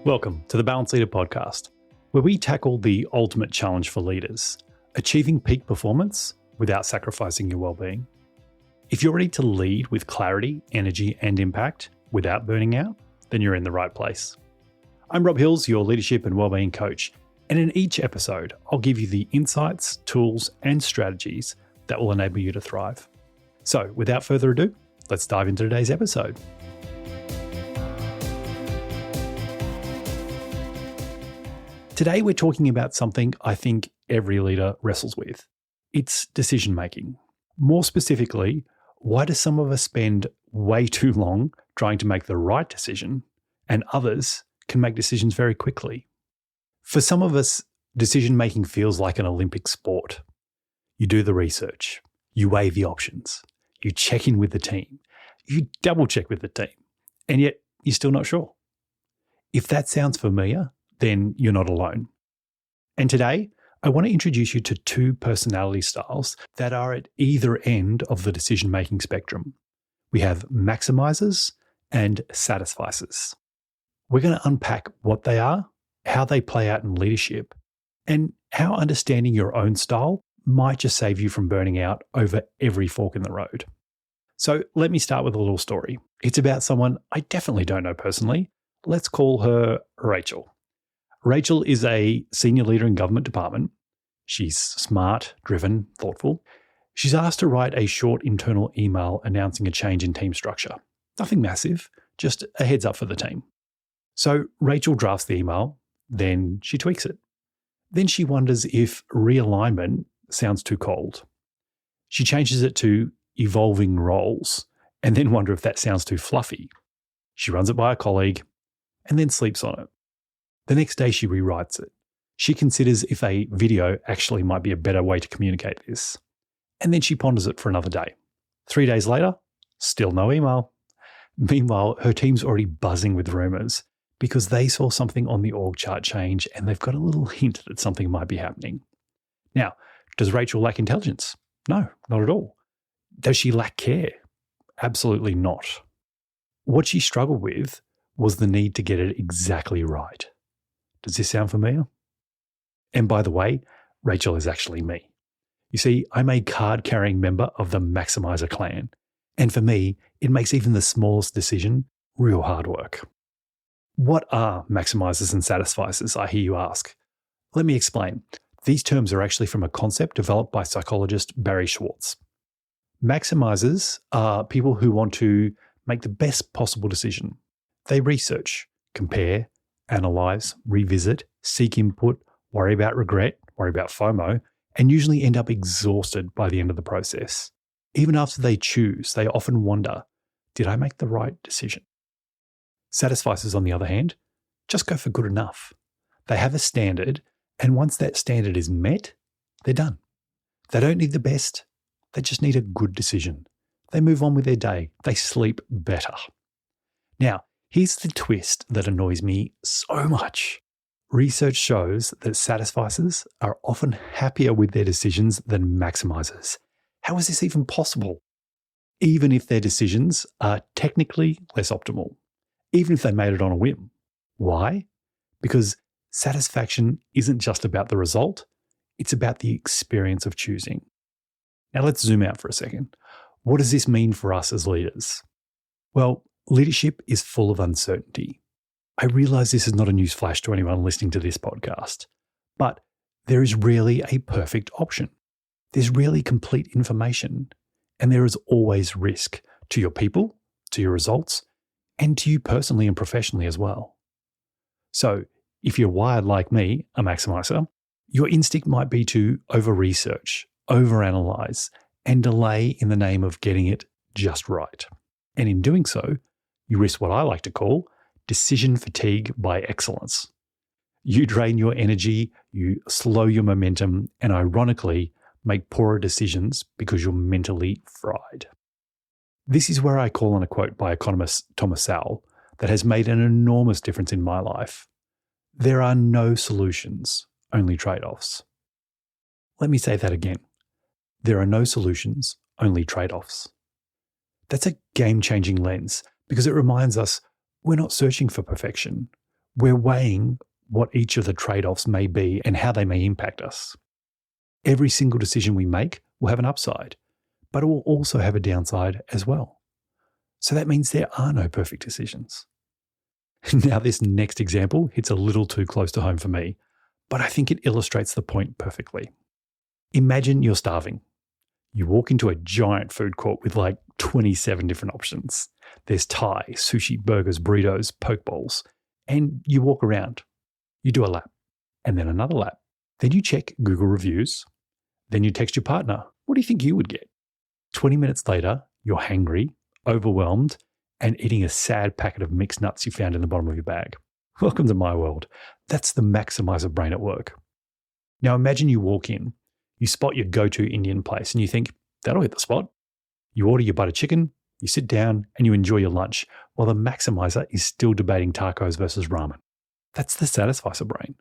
Welcome to the Balanced Leader Podcast, where we tackle the ultimate challenge for leaders, achieving peak performance without sacrificing your well-being. If you're ready to lead with clarity, energy, and impact without burning out, then you're in the right place. I'm Rob Hills, your leadership and well-being coach, and in each episode, I'll give you the insights, tools, and strategies that will enable you to thrive. So, without further ado, let's dive into today's episode. Today, we're talking about something I think every leader wrestles with. It's decision making. More specifically, why do some of us spend way too long trying to make the right decision, and others can make decisions very quickly? For some of us, decision making feels like an Olympic sport. You do the research, you weigh the options, you check in with the team, you double check with the team, and yet you're still not sure. If that sounds familiar, then you're not alone. And today, I want to introduce you to two personality styles that are at either end of the decision-making spectrum. We have maximizers and satisficers. We're going to unpack what they are, how they play out in leadership, and how understanding your own style might just save you from burning out over every fork in the road. So let me start with a little story. It's about someone I definitely don't know personally. Let's call her Rachel. Rachel is a senior leader in government department. She's smart, driven, thoughtful. She's asked to write a short internal email announcing a change in team structure. Nothing massive, just a heads up for the team. So Rachel drafts the email, then she tweaks it. Then she wonders if realignment sounds too cold. She changes it to evolving roles and then wonder if that sounds too fluffy. She runs it by a colleague and then sleeps on it. The next day she rewrites it. She considers if a video actually might be a better way to communicate this. And then she ponders it for another day. 3 days later, still no email. Meanwhile, her team's already buzzing with rumors because they saw something on the org chart change and they've got a little hint that something might be happening. Now, does Rachel lack intelligence? No, not at all. Does she lack care? Absolutely not. What she struggled with was the need to get it exactly right. Does this sound familiar? And by the way, Rachel is actually me. You see, I'm a card-carrying member of the Maximizer clan. And for me, it makes even the smallest decision real hard work. What are maximizers and satisficers, I hear you ask? Let me explain. These terms are actually from a concept developed by psychologist Barry Schwartz. Maximizers are people who want to make the best possible decision. They research, compare, analyze, revisit, seek input, worry about regret, worry about FOMO, and usually end up exhausted by the end of the process. Even after they choose, they often wonder, did I make the right decision? Satisficers, on the other hand, just go for good enough. They have a standard, and once that standard is met, they're done. They don't need the best, they just need a good decision. They move on with their day. They sleep better. Now, here's the twist that annoys me so much. Research shows that satisficers are often happier with their decisions than maximizers. How is this even possible? Even if their decisions are technically less optimal, even if they made it on a whim. Why? Because satisfaction isn't just about the result, it's about the experience of choosing. Now let's zoom out for a second. What does this mean for us as leaders? Well, leadership is full of uncertainty. I realize this is not a newsflash to anyone listening to this podcast, but there is rarely a perfect option. There's rarely complete information, and there is always risk to your people, to your results, and to you personally and professionally as well. So if you're wired like me, a maximizer, your instinct might be to over-research, over-analyze, and delay in the name of getting it just right. And in doing so, you risk what I like to call decision fatigue by excellence. You drain your energy, you slow your momentum, and ironically, make poorer decisions because you're mentally fried. This is where I call on a quote by economist Thomas Sowell that has made an enormous difference in my life. There are no solutions, only trade-offs. Let me say that again. There are no solutions, only trade-offs. That's a game-changing lens because it reminds us we're not searching for perfection. We're weighing what each of the trade-offs may be and how they may impact us. Every single decision we make will have an upside, but it will also have a downside as well. So that means there are no perfect decisions. Now, this next example hits a little too close to home for me, but I think it illustrates the point perfectly. Imagine you're starving. You walk into a giant food court with like 27 different options. There's Thai, sushi, burgers, burritos, poke bowls, and you walk around. You do a lap, and then another lap. Then you check Google reviews. Then you text your partner. What do you think you would get? 20 minutes later, you're hangry, overwhelmed, and eating a sad packet of mixed nuts you found in the bottom of your bag. Welcome to my world. That's the maximizer brain at work. Now imagine you walk in, you spot your go-to Indian place, and you think, that'll hit the spot. You order your butter chicken, you sit down, and you enjoy your lunch, while the maximizer is still debating tacos versus ramen. That's the Satisficer brain.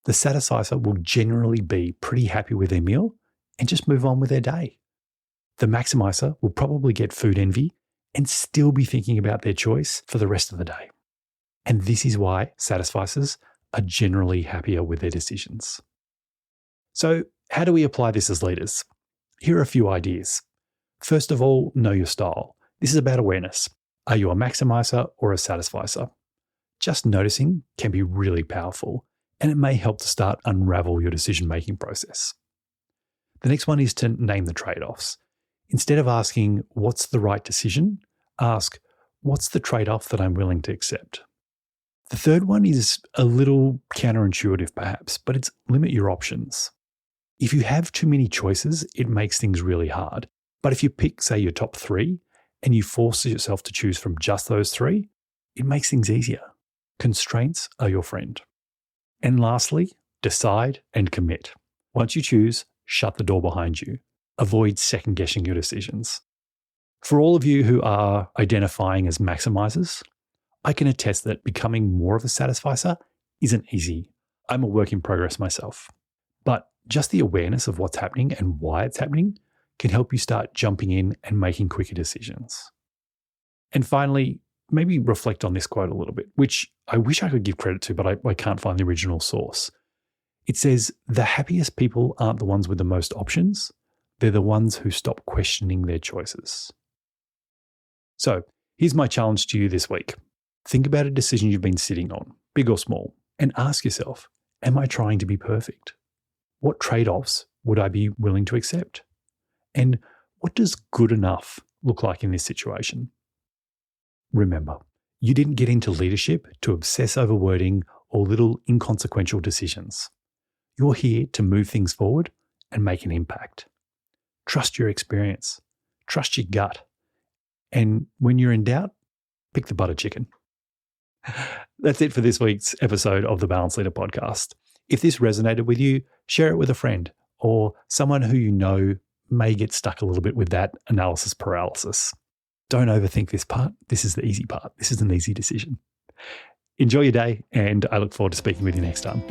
The Satisficer will generally be pretty happy with their meal and just move on with their day. The maximizer will probably get food envy and still be thinking about their choice for the rest of the day. And this is why Satisficers are generally happier with their decisions. So, how do we apply this as leaders? Here are a few ideas. First of all, know your style. This is about awareness. Are you a maximizer or a satisficer? Just noticing can be really powerful, and it may help to start unravel your decision-making process. The next one is to name the trade-offs. Instead of asking, what's the right decision? Ask, what's the trade-off that I'm willing to accept? The third one is a little counterintuitive perhaps, but it's limit your options. If you have too many choices, it makes things really hard. But if you pick, say, your top 3 and you force yourself to choose from just those 3, it makes things easier. Constraints are your friend. And lastly, decide and commit. Once you choose, shut the door behind you. Avoid second-guessing your decisions. For all of you who are identifying as maximizers, I can attest that becoming more of a satisficer isn't easy. I'm a work in progress myself. But just the awareness of what's happening and why it's happening can help you start jumping in and making quicker decisions. And finally, maybe reflect on this quote a little bit, which I wish I could give credit to, but I can't find the original source. It says, the happiest people aren't the ones with the most options. They're the ones who stop questioning their choices. So here's my challenge to you this week. Think about a decision you've been sitting on, big or small, and ask yourself, am I trying to be perfect? What trade-offs would I be willing to accept? And what does good enough look like in this situation? Remember, you didn't get into leadership to obsess over wording or little inconsequential decisions. You're here to move things forward and make an impact. Trust your experience. Trust your gut. And when you're in doubt, pick the butter chicken. That's it for this week's episode of the Balanced Leader podcast. If this resonated with you, share it with a friend or someone who you know may get stuck a little bit with that analysis paralysis. Don't overthink this part. This is the easy part. This is an easy decision. Enjoy your day, and I look forward to speaking with you next time.